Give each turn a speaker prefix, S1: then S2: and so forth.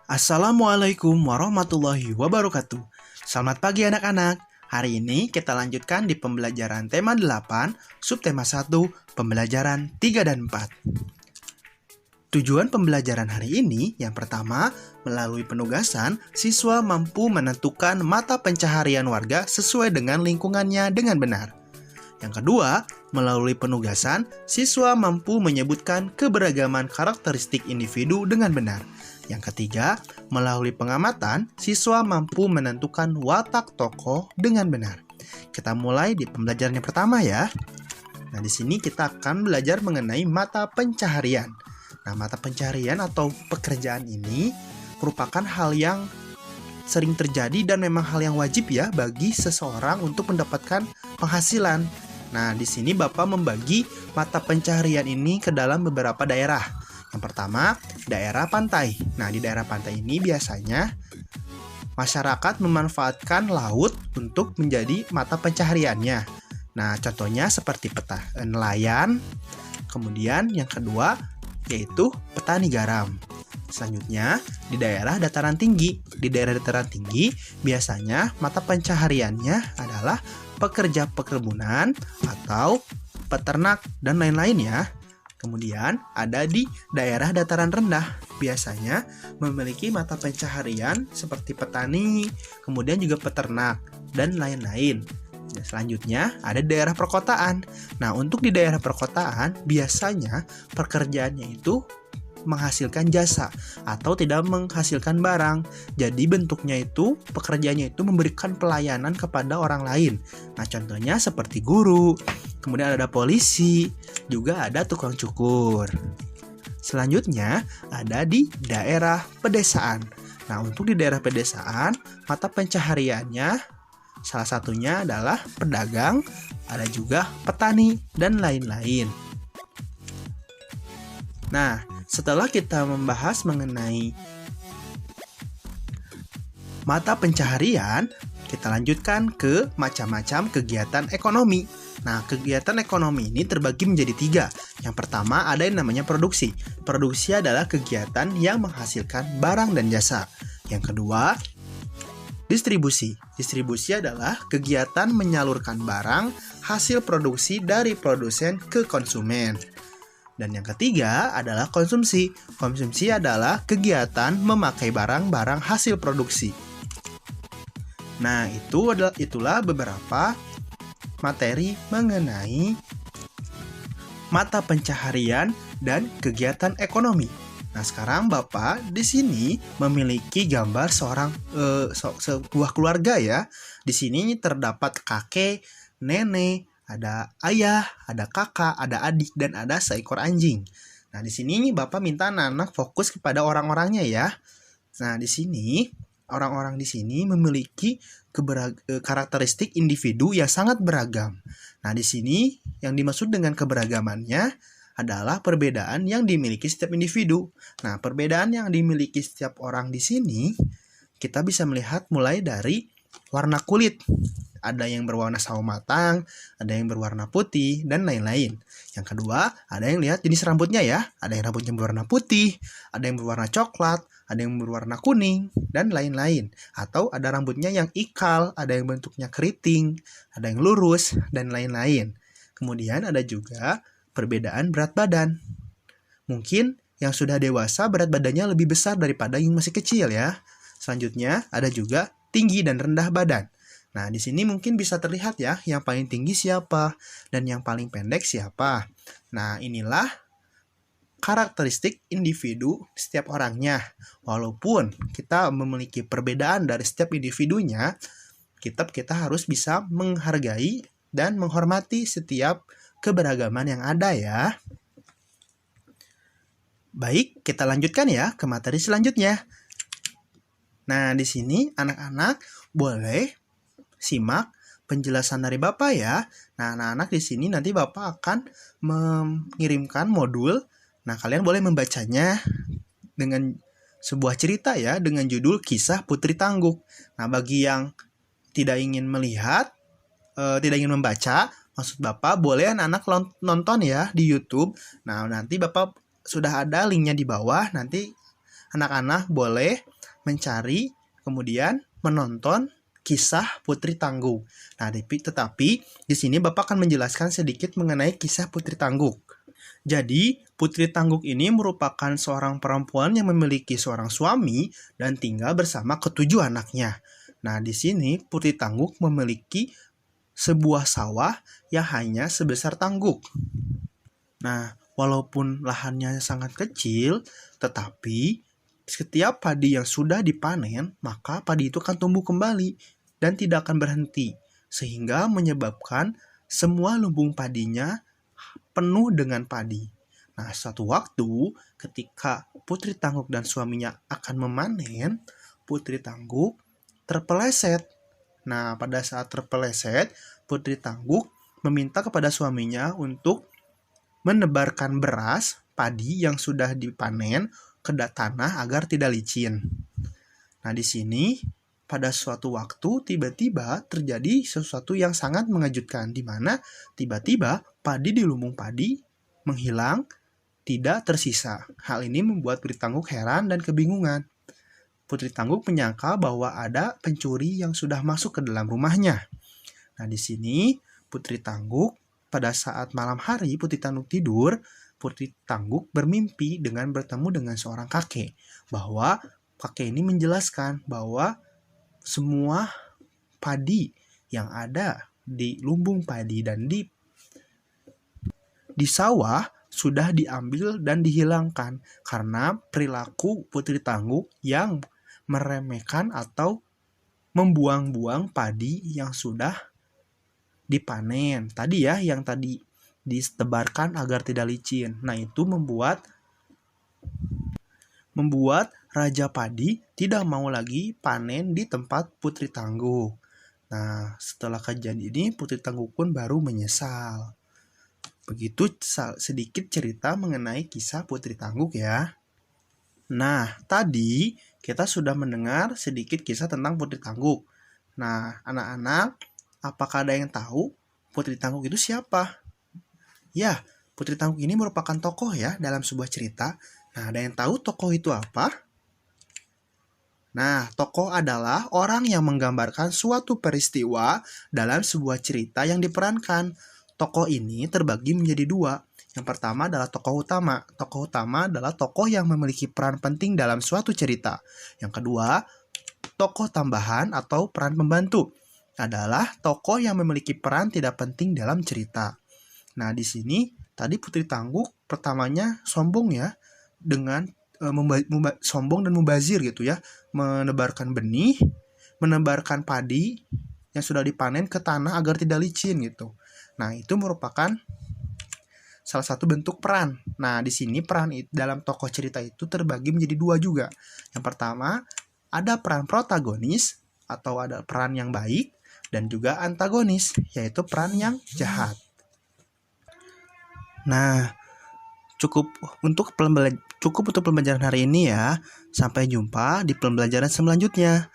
S1: Assalamualaikum warahmatullahi wabarakatuh. Selamat pagi anak-anak. Hari ini kita lanjutkan di pembelajaran tema 8, subtema 1, pembelajaran 3 dan 4. Tujuan pembelajaran hari ini yang pertama, melalui penugasan, siswa mampu menentukan mata pencaharian warga sesuai dengan lingkungannya dengan benar. Yang kedua, melalui penugasan, siswa mampu menyebutkan keberagaman karakteristik individu dengan benar. Yang ketiga, melalui pengamatan, siswa mampu menentukan watak tokoh dengan benar. Kita mulai di pembelajaran yang pertama ya. Nah, di sini kita akan belajar mengenai mata pencaharian. Nah, mata pencaharian atau pekerjaan ini merupakan hal yang sering terjadi dan memang hal yang wajib ya bagi seseorang untuk mendapatkan penghasilan. Nah, di sini Bapak membagi mata pencaharian ini ke dalam beberapa daerah. Yang pertama, daerah pantai. Nah, di daerah pantai ini biasanya masyarakat memanfaatkan laut untuk menjadi mata pencahariannya. Nah, contohnya seperti nelayan. Kemudian yang kedua yaitu petani garam. Selanjutnya, di daerah dataran tinggi. Di daerah dataran tinggi biasanya mata pencahariannya adalah pekerja perkebunan atau peternak dan lain-lain ya. Kemudian ada di daerah dataran rendah, biasanya memiliki mata pencaharian seperti petani, kemudian juga peternak, dan lain-lain. Dan selanjutnya ada di daerah perkotaan. Nah, untuk di daerah perkotaan, biasanya pekerjaannya itu menghasilkan jasa atau tidak menghasilkan barang. Jadi bentuknya itu, pekerjaannya itu memberikan pelayanan kepada orang lain. Nah, contohnya seperti guru, kemudian ada polisi, juga ada tukang cukur. Selanjutnya ada di daerah pedesaan. Nah, untuk di daerah pedesaan, mata pencahariannya salah satunya adalah pedagang, ada juga petani, dan lain-lain. Nah, setelah kita membahas mengenai mata pencaharian, kita lanjutkan ke macam-macam kegiatan ekonomi. Nah, kegiatan ekonomi ini terbagi menjadi 3. Yang pertama ada yang namanya produksi. Produksi adalah kegiatan yang menghasilkan barang dan jasa. Yang kedua, distribusi. Distribusi adalah kegiatan menyalurkan barang hasil produksi dari produsen ke konsumen. Dan yang ketiga adalah konsumsi. Konsumsi adalah kegiatan memakai barang-barang hasil produksi. Nah, itulah beberapa materi mengenai mata pencaharian dan kegiatan ekonomi. Nah, sekarang Bapak di sini memiliki gambar sebuah keluarga ya. Di sini terdapat kakek, nenek, ada ayah, ada kakak, ada adik, dan ada seekor anjing. Nah, di sini Bapak minta anak-anak fokus kepada orang-orangnya ya. Nah, di sini orang-orang di sini memiliki karakteristik individu yang sangat beragam. Nah, di sini yang dimaksud dengan keberagamannya adalah perbedaan yang dimiliki setiap individu. Nah, perbedaan yang dimiliki setiap orang di sini kita bisa melihat mulai dari warna kulit. Ada yang berwarna sawo matang, ada yang berwarna putih, dan lain-lain. Yang kedua, ada yang lihat jenis rambutnya ya. Ada yang rambutnya berwarna putih, ada yang berwarna coklat, ada yang berwarna kuning, dan lain-lain. Atau ada rambutnya yang ikal, ada yang bentuknya keriting, ada yang lurus, dan lain-lain. Kemudian ada juga perbedaan berat badan. Mungkin yang sudah dewasa berat badannya lebih besar daripada yang masih kecil ya. Selanjutnya ada juga tinggi dan rendah badan. Nah, di sini mungkin bisa terlihat ya, yang paling tinggi siapa dan yang paling pendek siapa. Nah, inilah karakteristik individu setiap orangnya. Walaupun kita memiliki perbedaan dari setiap individunya, kita harus bisa menghargai dan menghormati setiap keberagaman yang ada ya. Baik, kita lanjutkan ya ke materi selanjutnya. Nah, di sini anak-anak boleh simak penjelasan dari Bapak ya. Nah, anak-anak di sini nanti Bapak akan mengirimkan modul. Nah, kalian boleh membacanya dengan sebuah cerita ya, dengan judul Kisah Putri Tangguh. Nah, bagi yang tidak ingin melihat, tidak ingin membaca, maksud Bapak boleh anak-anak nonton ya di YouTube. Nah, nanti Bapak sudah ada linknya di bawah. Nanti anak-anak boleh mencari, kemudian menonton kisah Putri Tangguh. Nah, tetapi di sini Bapak akan menjelaskan sedikit mengenai kisah Putri Tangguh. Jadi, Putri Tangguh ini merupakan seorang perempuan yang memiliki seorang suami dan tinggal bersama ketujuh anaknya. Nah, di sini Putri Tangguh memiliki sebuah sawah yang hanya sebesar tangguh. Nah, walaupun lahannya sangat kecil, tetapi setiap padi yang sudah dipanen, maka padi itu akan tumbuh kembali dan tidak akan berhenti, sehingga menyebabkan semua lumbung padinya penuh dengan padi. Nah, suatu waktu ketika Putri Tangguh dan suaminya akan memanen, Putri Tangguh terpeleset. Nah, pada saat terpeleset, Putri Tangguh meminta kepada suaminya untuk menebarkan beras padi yang sudah dipanen ke tanah agar tidak licin. Nah, di sini pada suatu waktu tiba-tiba terjadi sesuatu yang sangat mengejutkan, di mana tiba-tiba padi di lumbung padi menghilang, tidak tersisa. Hal ini membuat Putri Tangguh heran dan kebingungan. Putri Tangguh menyangka bahwa ada pencuri yang sudah masuk ke dalam rumahnya. Nah, di sini Putri Tangguh pada saat malam hari Putri Tangguh tidur, Putri Tangguh bermimpi dengan bertemu dengan seorang kakek, bahwa kakek ini menjelaskan bahwa semua padi yang ada di lumbung padi dan di sawah sudah diambil dan dihilangkan karena perilaku Putri Tangguh yang meremehkan atau membuang-buang padi yang sudah dipanen. Tadi ya, yang tadi ditebarkan agar tidak licin. Nah, itu membuat Raja Padi tidak mau lagi panen di tempat Putri Tangguh. Nah, setelah kejadian ini Putri Tangguh pun baru menyesal. Begitu sedikit cerita mengenai kisah Putri Tangguh ya. Nah, tadi kita sudah mendengar sedikit kisah tentang Putri Tangguh. Nah, anak-anak, apakah ada yang tahu Putri Tangguh itu siapa? Ya, Putri Tangguh ini merupakan tokoh ya dalam sebuah cerita. Nah, ada yang tahu tokoh itu apa? Nah, tokoh adalah orang yang menggambarkan suatu peristiwa dalam sebuah cerita yang diperankan. Tokoh ini terbagi menjadi dua. Yang pertama adalah tokoh utama. Tokoh utama adalah tokoh yang memiliki peran penting dalam suatu cerita. Yang kedua, tokoh tambahan atau peran pembantu adalah tokoh yang memiliki peran tidak penting dalam cerita. Nah, di sini tadi Putri Tangguh pertamanya sombong ya, dengan sombong dan mubazir gitu ya, menebarkan benih, menebarkan padi yang sudah dipanen ke tanah agar tidak licin gitu. Nah, itu merupakan salah satu bentuk peran. Nah, di sini peran dalam tokoh cerita itu terbagi menjadi dua juga. Yang pertama, ada peran protagonis atau ada peran yang baik, dan juga antagonis, yaitu peran yang jahat. Nah, cukup untuk pembelajaran hari ini ya. Sampai jumpa di pembelajaran selanjutnya.